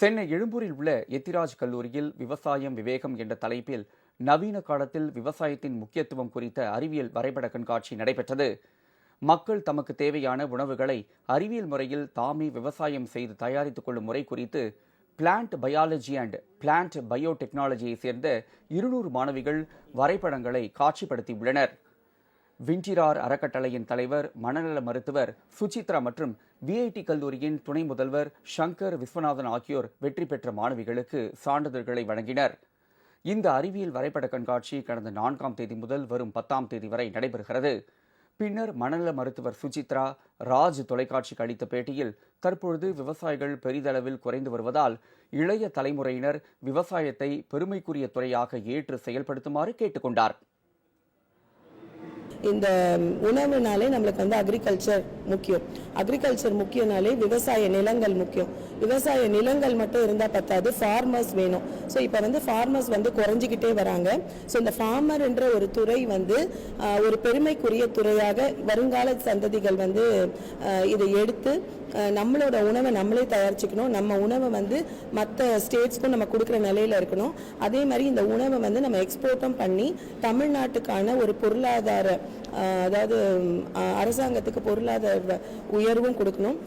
சென்னை எழும்பூரில் உள்ள எத்திராஜ் கல்லூரியில் விவசாயம் விவேகம் என்ற தலைப்பில் நவீன காலத்தில் விவசாயத்தின் முக்கியத்துவம் குறித்த அறிவியல் வரைபட கண்காட்சி நடைபெற்றது. மக்கள் தமக்கு தேவையான உணவுகளை அறிவியல் முறையில் தாமே விவசாயம் செய்து தயாரித்துக் கொள்ளும் முறை குறித்து பிளான்ட் பயாலஜி அண்ட் பிளான்ட் பயோடெக்னாலஜியை சேர்ந்த 200 மாணவிகள் வரைபடங்களை காட்சிப்படுத்தியுள்ளனர். விண்டிரார் அறக்கட்டளையின் தலைவர் மனநல மருத்துவர் சுசித்ரா மற்றும் விஐடி கல்லூரியின் துணை முதல்வர் சங்கர் விஸ்வநாதன் ஆகியோர் வெற்றி பெற்ற மாணவிகளுக்கு சான்றிதழ்களை வழங்கினர். இந்த அறிவியல் வரைபட கண்காட்சி கடந்த 4ஆம் தேதி முதல் வரும் 10ஆம் தேதி வரை நடைபெறுகிறது. பின்னர் மனநல மருத்துவர் சுசித்ரா ராஜ் தொலைக்காட்சிக்கு அளித்த பேட்டியில் தற்பொழுது விவசாயிகள் பெரிதளவில் குறைந்து வருவதால் இளைய தலைமுறையினர் விவசாயத்தை பெருமைக்குரிய துறையாக ஏற்று செயல்படுத்துமாறு கேட்டுக்கொண்டார். இந்த உணவுனாலே நம்மளுக்கு அக்ரிகல்ச்சர் முக்கியம். அக்ரிகல்ச்சர் முக்கியனாலே விவசாய நிலங்கள் முக்கியம். விவசாய நிலங்கள் மட்டும் இருந்தால் பத்தாது, ஃபார்மர்ஸ் வேணும். ஸோ இப்போ ஃபார்மர்ஸ் குறைஞ்சிக்கிட்டே வராங்க. ஸோ இந்த ஃபார்மர் என்ற ஒரு துறை ஒரு பெருமைக்குரிய துறையாக வருங்கால சந்ததிகள் இதை எடுத்து நம்மளோட உணவை நம்மளே தயாரிச்சுக்கணும். நம்ம உணவை மற்ற ஸ்டேட்ஸ்க்கும் நம்ம கொடுக்குற நிலையில் இருக்கணும். அதே மாதிரி இந்த உணவை நம்ம எக்ஸ்போர்ட்டும் பண்ணி தமிழ்நாட்டுக்கான ஒரு பொருளாதார அதாவது அரசாங்கத்துக்கு பொருளாதார உயர்வும் கொடுக்கணும்.